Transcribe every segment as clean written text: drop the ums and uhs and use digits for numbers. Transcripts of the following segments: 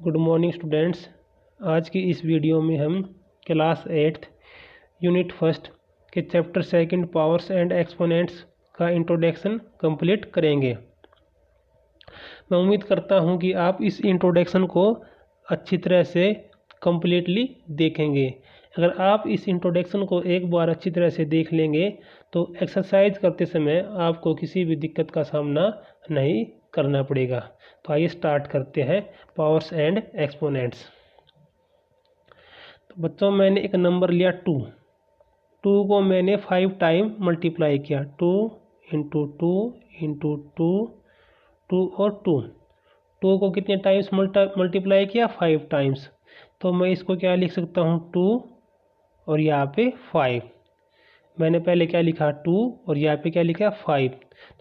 Good morning students. आज की इस वीडियो में हम क्लास 8th यूनिट फर्स्ट के chapter second powers and exponents का इंट्रोडक्शन कंप्लीट करेंगे। मैं उम्मीद करता हूं कि आप इस इंट्रोडक्शन को अच्छी तरह से कंप्लीटली देखेंगे। अगर आप इस इंट्रोडक्शन को एक बार अच्छी तरह से देख लेंगे तो एक्सरसाइज करते समय आपको किसी भी दिक्कत का सामना नहीं करना पड़ेगा। तो आइए स्टार्ट करते हैं पावर्स एंड एक्सपोनेंट्स। तो बच्चों, मैंने एक नंबर लिया 2 को मैंने 5 टाइम मल्टीप्लाई किया। 2 इंटू 2 इंटू 2 2 और 2 को कितने टाइम्स मल्टीप्लाई किया? 5 टाइम्स। तो मैं इसको क्या लिख सकता हूँ? 2 और यहाँ पे 5। मैंने पहले क्या लिखा? 2 और यहाँ पे क्या लिखा? 5।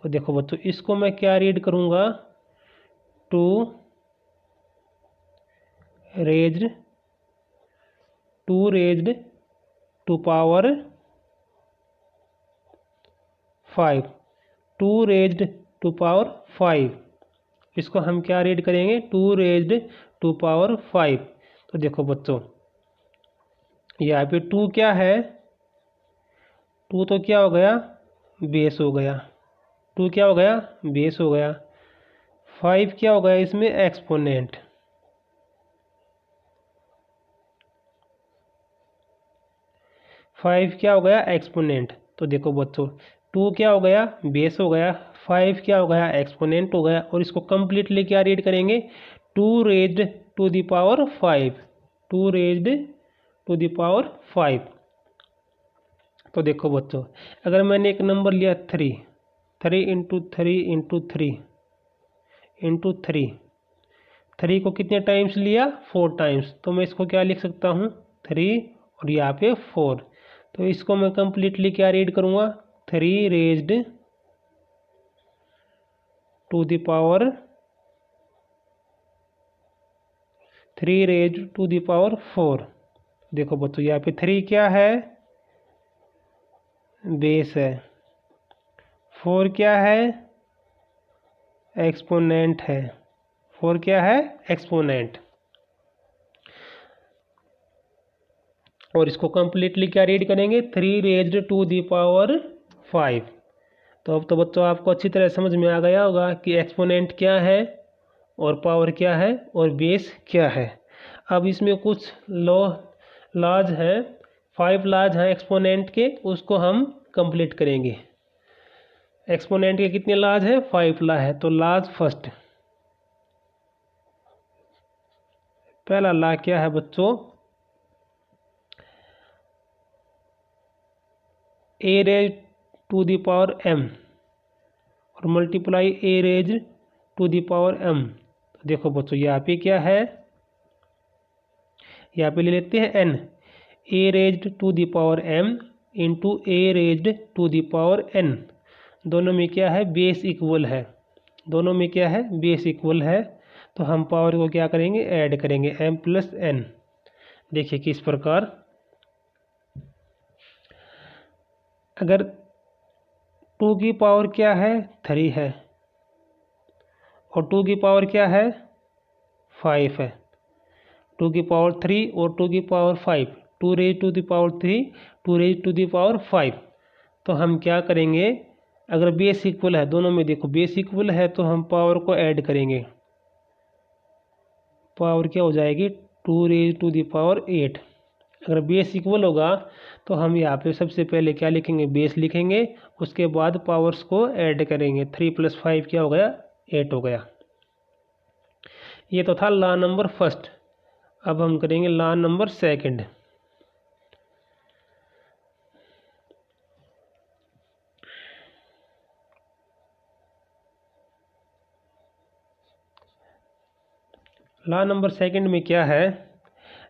तो देखो बच्चों, इसको मैं क्या रीड करूँगा? 2 raised to power 5। 2 raised to power 5। इसको हम क्या रीड करेंगे? 2 रेज्ड टू पावर 5। तो देखो बच्चों, यहाँ पे 2 क्या है? 2 तो क्या हो गया? बेस हो गया। 2 क्या हो गया? बेस हो गया। 5 क्या हो गया? इसमें एक्सपोनेंट। फाइव क्या हो गया? एक्सपोनेंट। तो देखो बच्चों, 2 क्या हो गया? बेस हो गया। 5 क्या हो गया? एक्सपोनेंट हो गया। और इसको कंप्लीटली क्या रीड करेंगे? 2 raised to the power 5। 2 raised to the power 5। तो देखो बच्चों, अगर मैंने एक नंबर लिया 3 इंटू 3 इंटू 3 इंटू 3 को कितने टाइम्स लिया? 4 टाइम्स। तो मैं इसको क्या लिख सकता हूँ? 3 और यहाँ पे 4। तो इसको मैं कंप्लीटली क्या रीड करूँगा? 3 रेज्ड टू द पावर 4। देखो बच्चों, यहाँ पे 3 क्या है? बेस है। 4 क्या है? एक्सपोनेंट है। 4 क्या है? एक्सपोनेंट। और इसको कंप्लीटली क्या रीड करेंगे? 3 रेज्ड टू द पावर 5। तो अब तो बच्चों आपको अच्छी तरह समझ में आ गया होगा कि एक्सपोनेंट क्या है और पावर क्या है और बेस क्या है। अब इसमें कुछ लॉज हैं, 5 लॉज हैं एक्सपोनेंट के, उसको हम कंप्लीट करेंगे। एक्सपोनेंट के कितने लॉज हैं? 5 लॉ है। तो लॉज फर्स्ट, पहला लॉ क्या है बच्चों? A raise to the power m और multiply a raise to the power m। तो देखो बच्चों, यहाँ पे क्या है? यहाँ पे ले लेते हैं n। A raised to the power m into A raised to the power n। दोनों में क्या है? बेस इक्वल है। दोनों में क्या है? बेस इक्वल है। तो हम पावर को क्या करेंगे? ऐड करेंगे, m प्लस n। देखिए किस प्रकार। अगर 2 की पावर क्या है? 3 है। और 2 की पावर क्या है? 5 है। 2 की पावर 3 और 2 की power 5। 2 raise to the power 3, 2 raise to the power 5। तो हम क्या करेंगे? अगर बेस इक्वल है, दोनों में देखो बेस इक्वल है, तो हम पावर को ऐड करेंगे। पावर क्या हो जाएगी? 2 रेज टू द पावर 8। अगर बेस इक्वल होगा तो हम यहाँ पे सबसे पहले क्या लिखेंगे? बेस लिखेंगे। उसके बाद पावर्स को ऐड करेंगे। 3 + 5 क्या हो गया? 8 हो गया। ये तो था लॉ नंबर फर्स्ट। अब हम करेंगे law number second. Law number second में क्या है?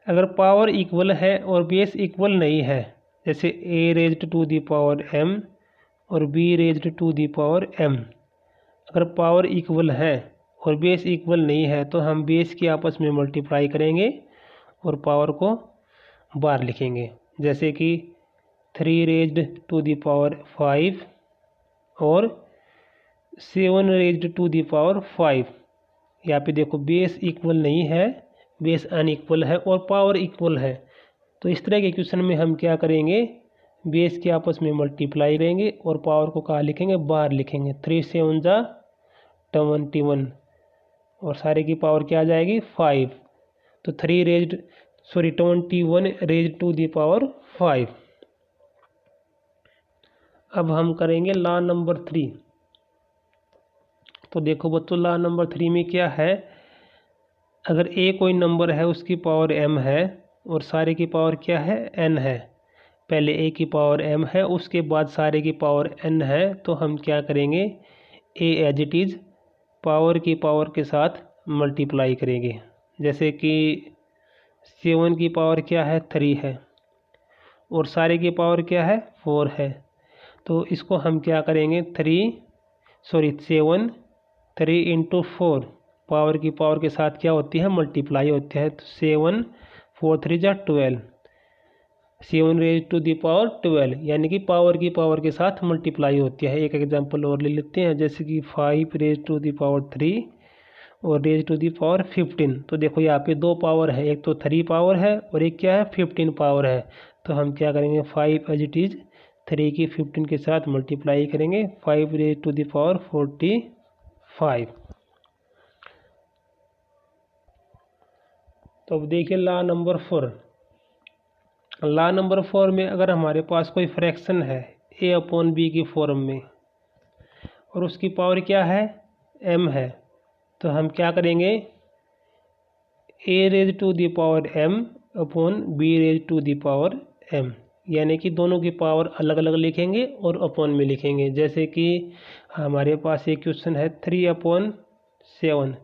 अगर पावर इक्वल है और बेस इक्वल नहीं है, जैसे a raised to the power m और b raised to the power m, अगर पावर इक्वल है और बेस इक्वल नहीं है तो हम बेस की आपस में मल्टीप्लाई करेंगे और पावर को बाहर लिखेंगे। जैसे कि 3 रेज्ड टू द पावर 5 और 7 रेज्ड टू द पावर 5। यहाँ पे देखो बेस इक्वल नहीं है, बेस अनइक्वल है और पावर इक्वल है। तो इस तरह के क्वेश्चन में हम क्या करेंगे, बेस के आपस में मल्टीप्लाई करेंगे और पावर को कहाँ लिखेंगे, बाहर लिखेंगे। 3 7 जा 21 और सारे की पावर क्या आ जाएगी 5। तो 21 रेज टू दी पावर 5। अब हम करेंगे लॉ नंबर 3। तो देखो बच्चों, लॉ नंबर 3 में क्या है, अगर ए कोई नंबर है उसकी पावर m है और सारे की पावर क्या है n है, पहले ए की पावर m है उसके बाद सारे की पावर n है, तो हम क्या करेंगे, ए एज इट इज़ पावर की पावर के साथ मल्टीप्लाई करेंगे। जैसे कि 7 की पावर क्या है 3 है और सारे की पावर क्या है 4 है। तो इसको हम क्या करेंगे 7 3 इंटू 4 पावर की पावर के साथ क्या होती है मल्टीप्लाई होती है। तो 7 4 3 जा 12, 7 रेज टू दी पावर 12 यानी कि पावर की पावर के साथ मल्टीप्लाई होती है। एक एग्जांपल और ले लेते हैं, जैसे कि 5 रेज टू दी पावर 3 और रेज टू दी पावर 15। तो देखो यहाँ पे दो पावर है, एक तो 3 पावर है और एक क्या है 15 पावर है। तो हम क्या करेंगे 5 एज इट इज़ 3 की 15 के साथ मल्टीप्लाई करेंगे, 5 रेज टू दी पावर 45। तो अब देखिए लॉ नंबर 4। लॉ नंबर 4 में अगर हमारे पास कोई फ्रैक्शन है a अपॉन बी की फॉर्म में और उसकी पावर क्या है m है, तो हम क्या करेंगे a raise to the power m upon b raise to the power m, यानी कि दोनों की पावर अलग अलग लिखेंगे और अपॉन में लिखेंगे। जैसे कि हमारे पास एक क्वेश्चन है 3/7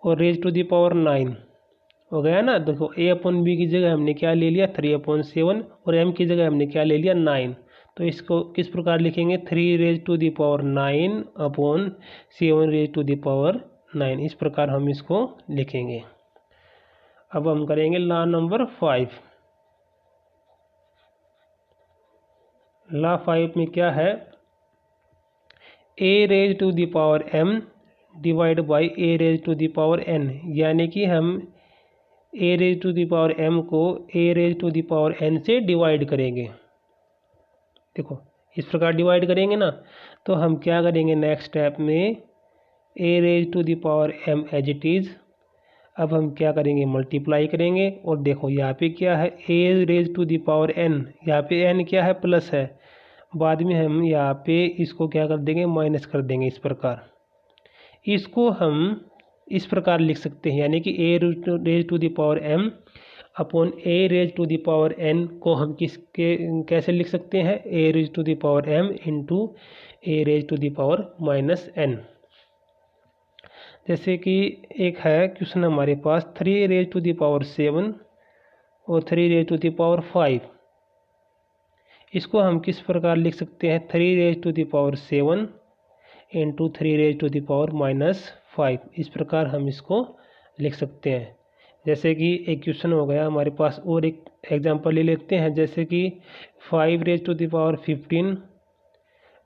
और रेज टू दी पावर 9 हो गया ना। देखो a अपॉन बी की जगह हमने क्या ले लिया 3/7 और m की जगह हमने क्या ले लिया 9। तो इसको किस प्रकार लिखेंगे 3 raise to the power 9 upon 7 raise to the power 9, इस प्रकार हम इसको लिखेंगे। अब हम करेंगे लॉ नंबर 5। लॉ 5 में क्या है, a raise to the power m divide by a raise to the power n, यानी कि हम a raise to the power m को a raise to the power n से डिवाइड करेंगे। देखो इस प्रकार डिवाइड करेंगे ना, तो हम क्या करेंगे नेक्स्ट स्टेप में a raise to the power m as it is, अब हम क्या करेंगे मल्टीप्लाई करेंगे और देखो यहाँ पे क्या है a raise to the power n, यहाँ पे n क्या है प्लस है, बाद में हम यहाँ पे इसको क्या कर देंगे माइनस कर देंगे। इस प्रकार इसको हम इस प्रकार लिख सकते हैं, यानी कि a raise to the power m upon a raise to the power n को हम किसके कैसे लिख सकते हैं a raise to the power m into a raise to the power minus n। जैसे कि एक है क्वेश्चन हमारे पास 3 रेज टू दी पावर 7 और 3 रेज टू दी पावर 5, इसको हम किस प्रकार लिख सकते हैं 3 raise to the power 7 into 3 raise to the power minus 5, इस प्रकार हम इसको लिख सकते हैं। जैसे कि एक क्वेश्चन हो गया हमारे पास, और एक एग्जांपल ले लेते हैं, जैसे कि 5 raise to the power 15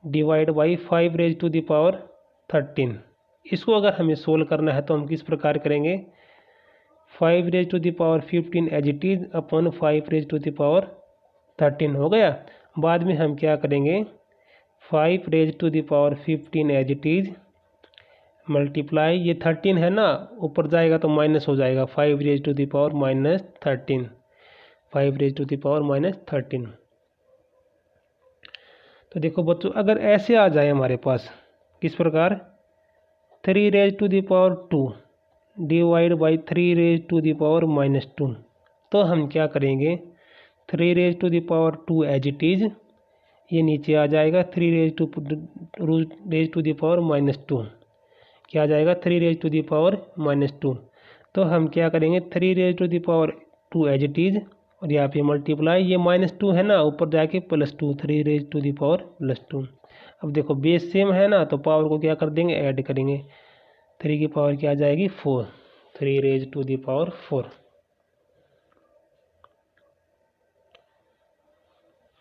divide by 5 raise to the power 13। इसको अगर हमें सोल्व करना है तो हम किस प्रकार करेंगे 5 raise to the power 15 as it is upon 5 raise to the power 13 हो गया। बाद में हम क्या करेंगे 5 raise to the power 15 as it is multiply, ये 13 है ना ऊपर जाएगा तो माइनस हो जाएगा, 5 raise to the power minus 13, 5 raise to the power minus 13। तो देखो बच्चों अगर ऐसे आ जाए हमारे पास किस प्रकार 3 raise to the power 2 divide by 3 raise to the power minus 2, तो हम क्या करेंगे 3 raise to the power 2 as it is, ये नीचे आ जाएगा 3 raise to the power minus 2, क्या आ जाएगा 3 raise to the power minus 2। तो हम क्या करेंगे 3 raise to the power 2 as it is और यहाँ पे मल्टीप्लाई, ये -2 है ना ऊपर जाके +2, 3 रेज टू दी पावर +2। अब देखो बेस सेम है ना तो पावर को क्या कर देंगे ऐड करेंगे, 3 की पावर क्या आ जाएगी 4, 3 रेज टू दी पावर 4।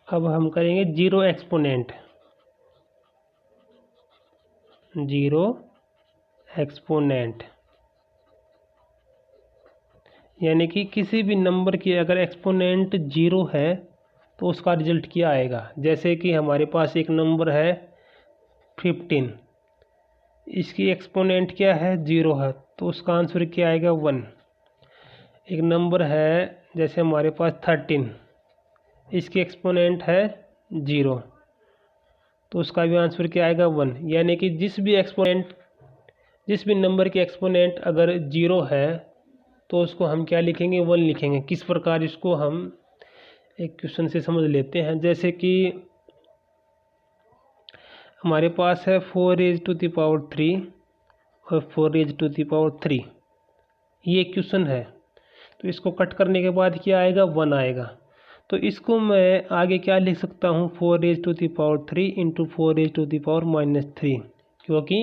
अब हम करेंगे जीरो एक्सपोनेंट, जीरो एक्सपोनेंट। यानी कि किसी भी नंबर की अगर एक्सपोनेंट 0 है तो उसका रिजल्ट क्या आएगा। जैसे कि हमारे पास एक नंबर है 15, इसकी एक्सपोनेंट क्या है 0 है, तो उसका आंसर क्या आएगा 1। एक नंबर है जैसे हमारे पास 13, इसकी एक्सपोनेंट है 0, तो उसका भी आंसर क्या आएगा 1। यानी कि जिस भी नंबर की एक्सपोनेंट अगर 0 है तो उसको हम क्या लिखेंगे 1 लिखेंगे। किस प्रकार इसको हम एक क्वेश्चन से समझ लेते हैं। जैसे कि हमारे पास है 4⁻³ और 4⁻³ ये क्वेश्चन है, तो इसको कट करने के बाद क्या आएगा 1 आएगा। तो इसको मैं आगे क्या लिख सकता हूँ 4⁻³ इंटू 4⁻³ क्योंकि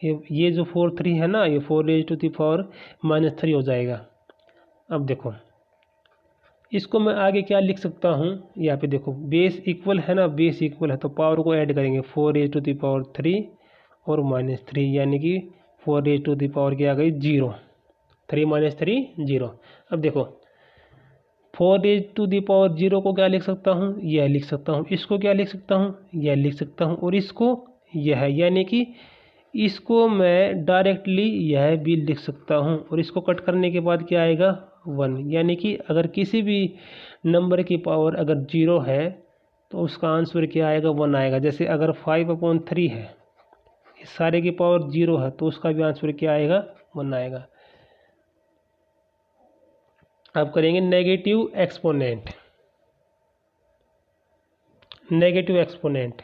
ये जो 4 है ना, ये 4⁻³ हो जाएगा। अब देखो इसको मैं आगे क्या लिख सकता हूँ, यहाँ पे देखो बेस इक्वल है ना, बेस इक्वल है तो पावर को ऐड करेंगे 4⁻³ और -3, यानी कि 4⁻³ क्या आ गई 0, 3 - 3 0। अब देखो 4⁻0 को क्या लिख सकता हूँ, यह लिख सकता हूँ, इसको क्या लिख सकता हूँ, यह लिख सकता हूँ, और इसको यह, यानी कि इसको मैं डायरेक्टली यह भी लिख सकता हूँ। और इसको कट करने के बाद क्या आएगा 1, यानी कि अगर किसी भी नंबर की पावर अगर 0 है तो उसका आंसर क्या आएगा 1 आएगा। जैसे अगर 5/3 है, इस सारे की पावर 0 है, तो उसका भी आंसर क्या आएगा 1 आएगा। अब करेंगे नेगेटिव एक्सपोनेंट। नेगेटिव एक्सपोनेंट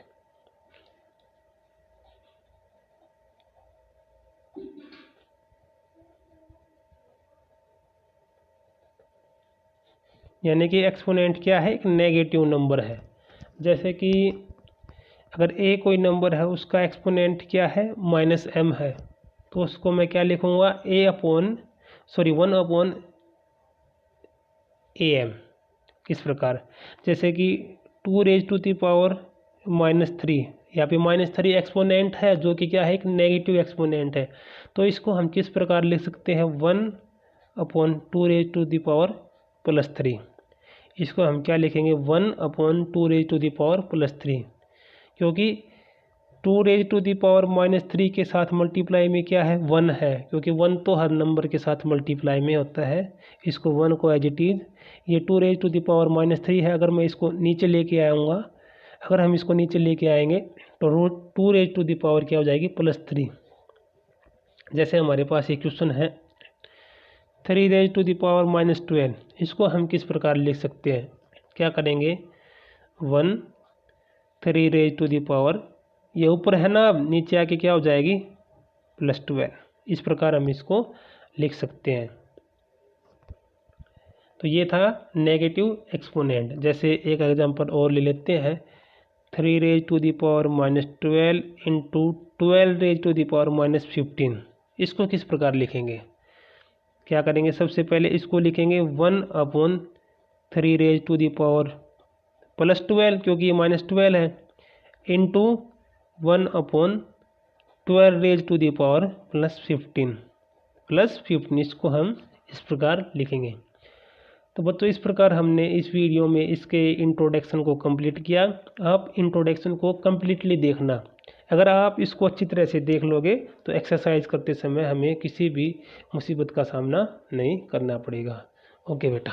यानी कि एक्सपोनेंट क्या है, एक नेगेटिव नंबर है। जैसे कि अगर ए कोई नंबर है उसका एक्सपोनेंट क्या है -m है, तो उसको मैं क्या लिखूंगा 1/am। किस प्रकार, जैसे कि 2⁻³ यहाँ पे -3 एक्सपोनेंट है जो कि क्या है एक नेगेटिव एक्सपोनेंट है, तो इसको हम किस प्रकार लिख सकते हैं 1/2⁻3। इसको हम क्या लिखेंगे 1/2⁻3, क्योंकि 2⁻³ के साथ मल्टीप्लाई में क्या है 1 है, क्योंकि 1 तो हर नंबर के साथ मल्टीप्लाई में होता है। इसको 1 को एज इट इज, ये 2⁻³ है, अगर मैं इसको नीचे लेके आऊँगा, अगर हम इसको नीचे लेके आएंगे तो 2⁻³ क्या हो जाएगी +3। जैसे हमारे पास एक क्वेश्चन है 3⁻⁻12, इसको हम किस प्रकार लिख सकते हैं, क्या करेंगे 1 3⁻⁻, ये ऊपर है ना, नीचे आके क्या हो जाएगी +12। इस प्रकार हम इसको लिख सकते हैं। तो ये था नेगेटिव एक्सपोनेंट। जैसे एक एग्जांपल और ले लेते हैं 3⁻⁻12 इंटू 12⁻⁻15। इसको किस प्रकार लिखेंगे, क्या करेंगे, सबसे पहले इसको लिखेंगे 1/3⁻12 क्योंकि ये -12 है, इंटू 1/12⁻15 इसको हम इस प्रकार लिखेंगे। तो बच्चों इस प्रकार हमने इस वीडियो में इसके इंट्रोडक्शन को कंप्लीट किया। आप इंट्रोडक्शन को कम्प्लीटली देखना, अगर आप इसको अच्छी तरह से देख लोगे तो एक्सरसाइज करते समय हमें किसी भी मुसीबत का सामना नहीं करना पड़ेगा। ओके बेटा।